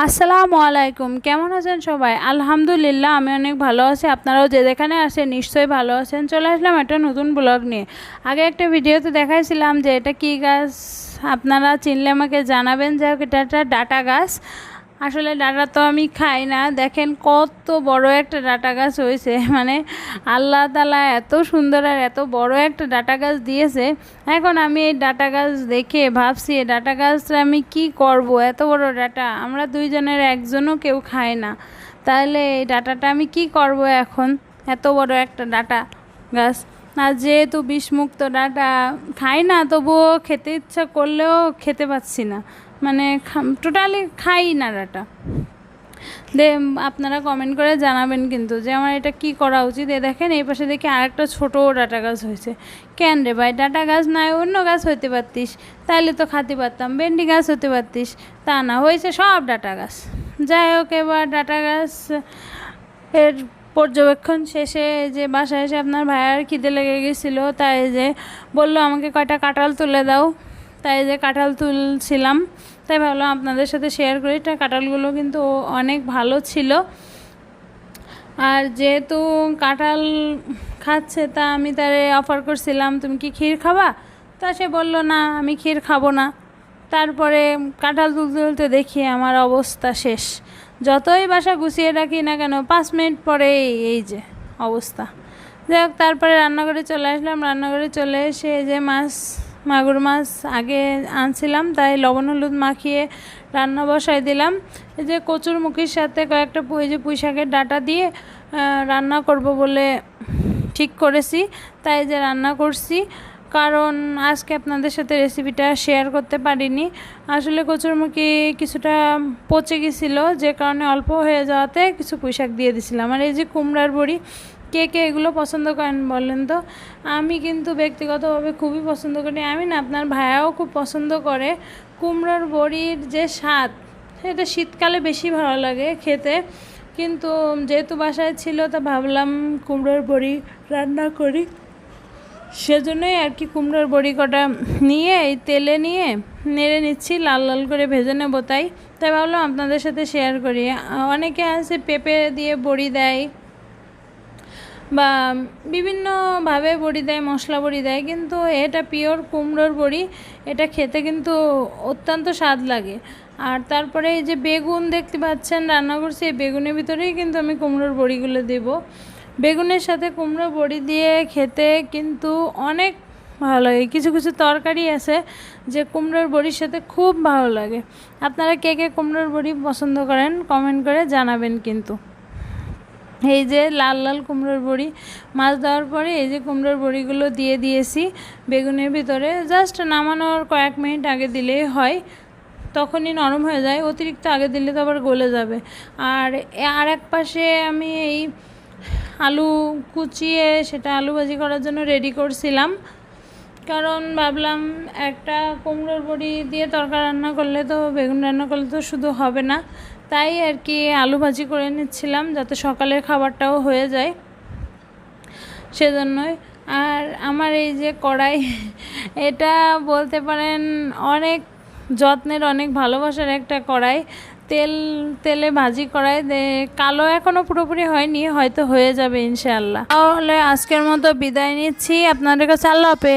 আসসালামু আলাইকুম, কেমন আছেন সবাই? আলহামদুলিল্লাহ আমি অনেক ভালো আছি। আপনারাও যে যেখানে আছেন নিশ্চয়ই ভালো আছেন। চলে আসলাম একটা নতুন ব্লগ নিয়ে। আগে একটা ভিডিওতে দেখাইছিলাম যে এটা কী গাছ, আপনারা চিনলে আমাকে জানাবেন। যে এটা একটা ডাটা গাছ। আসলে ডাটা তো আমি খাই না, দেখেন কত বড় একটা ডাটা গাছ হয়েছে। মানে আল্লাহ তাআলা এত সুন্দর আর এত বড় একটা ডাটা গাছ দিয়েছে। এখন আমি এই ডাটা গাছ দেখে ভাবছি এই ডাটা গাছটা আমি কি করব। এত বড় ডাটা আমরা দুইজনের একজনও কেউ খায় না, তাহলে এই ডাটাটা আমি কি করব এখন? এত বড় একটা ডাটা গাছ, আর যেহেতু বিষমুক্ত ডাটা খাই না, তবুও খেতে ইচ্ছা করলেও খেতে পাচ্ছি না। মানে টোটালি খাই না ডাটা। আপনারা কমেন্ট করে জানাবেন কিন্তু যে আমার এটা কি করা উচিত। দেখেন এই পাশে দেখি আরেকটা ছোটো ডাটা গাছ হয়েছে। কেন রে ভাই, ডাটা গাছ নয় অন্য গাছ হইতে পারতিস, তাইলে তো খাতে পারতাম। ভেন্ডি গাছ হতে পারতিস, তা না, হয়েছে সব ডাটা গাছ। যাই হোক, এবার ডাটা গাছ এর পর্যবেক্ষণ শেষে যে বাসায় এসে আপনার ভাইয়ার খিদে লেগে গেছিলো, তাই যে বললো আমাকে কয়টা কাঁঠাল তুলে দাও। তাই যে কাঁঠাল তুলছিলাম, তাই ভাবলাম আপনাদের সাথে শেয়ার করি। কাঁঠালগুলো কিন্তু অনেক ভালো ছিল। আর যেহেতু কাঁঠাল খাচ্ছে, তা আমি তারে অফার করছিলাম তুমি কি ক্ষীর খাবা? তা সে বলল না, আমি ক্ষীর খাবো না। তারপরে কাঁঠাল তুলতে তুলতে দেখি আমার অবস্থা শেষ। যতই বাসা গুছিয়ে রাখি না কেন, 5 মিনিট পরে এই যে অবস্থা। যাই হোক, তারপরে রান্নাঘরে চলে আসলাম। রান্নাঘরে চলে এসে যে মাগুর মাছ আগে আনছিলাম, তাই লবণ হলুদ মাখিয়ে রান্না বসাই দিলাম। এই যে কচুরমুখির সাথে কয়েকটা পুঁই শাকের ডাঁটা দিয়ে রান্না করব বলে ঠিক করেছি, তাই যে রান্না করছি। কারণ আজকে আপনাদের সাথে রেসিপিটা শেয়ার করতে পারিনি। আসলে কচুরমুখী কিছুটা পচে গেছিলো, যে কারণে অল্প হয়ে যাওয়াতে কিছু পুঁই শাক দিয়ে দিছিলাম। আর এই যে কুমড়ার বড়ি, কে কে এগুলো পছন্দ করেন বলেন তো? আমি কিন্তু ব্যক্তিগতভাবে খুবই পছন্দ করি। আমি না, আপনার ভাইয়াও খুব পছন্দ করে। কুমড়োর বড়ির যে স্বাদ, সেটা শীতকালে বেশি ভালো লাগে খেতে। কিন্তু যেহেতু বাসায় ছিল, তা ভাবলাম কুমড়োর বড়ি রান্না করি। সেজন্যই আর কি কুমড়োর বড়ি কটা নিয়ে এই তেলে নিয়ে নেড়ে নিচ্ছি, লাল লাল করে ভেজে নেবো। তাই ভাবলাম আপনাদের সাথে শেয়ার করি। অনেকে আছে পেঁপে দিয়ে বড়ি দেয় বা বিভিন্নভাবে বড়ি দেয়, মশলা বড়ি দেয়, কিন্তু এটা পিওর কুমড়োর বড়ি। এটা খেতে কিন্তু অত্যন্ত স্বাদ লাগে। আর তারপরে এই যে বেগুন দেখতে পাচ্ছেন রান্না করছি, এই বেগুনের ভিতরেই কিন্তু আমি কুমড়োর বড়িগুলো দেব। বেগুনের সাথে কুমড়ো বড়ি দিয়ে খেতে কিন্তু অনেক ভালো লাগে। কিছু কিছু তরকারি আছে যে কুমড়োর বড়ির সাথে খুব ভালো লাগে। আপনারা কে কে কুমড়োর বড়ি পছন্দ করেন কমেন্ট করে জানাবেন কিন্তু। এই যে লাল লাল কুমড়োর বড়ি মাছ দেওয়ার পরে এই যে কুমড়োর বড়িগুলো দিয়ে দিয়েছি বেগুনের ভিতরে। জাস্ট নামানোর কয়েক মিনিট আগে দিলেই হয়, তখনই নরম হয়ে যায়। অতিরিক্ত আগে দিলে তো আবার গলে যাবে। আর এক পাশে আমি এই আলু কুচিয়ে সেটা আলু ভাজি করার জন্য রেডি করছিলাম। কারণ ভাবলাম একটা কুমড়োর বড়ি দিয়ে তরকারি রান্না করলে তো, বেগুন রান্না করলে তো শুধু হবে না, তাই আর কি আলু ভাজি করে নিচ্ছিলাম যাতে সকালের খাবারটাও হয়ে যায়, সেজন্যই। আর আমার এই যে কড়াই, এটা বলতে পারেন অনেক যত্নের, অনেক ভালোবাসার একটা কড়াই। তেলে ভাজি কড়াই, কালো এখনও পুরোপুরি হয়নি, হয়তো হয়ে যাবে ইনশাআল্লাহ। তাহলে আজকের মতো বিদায় নিচ্ছি আপনাদের কাছে। আল্লাহ হাফেজ।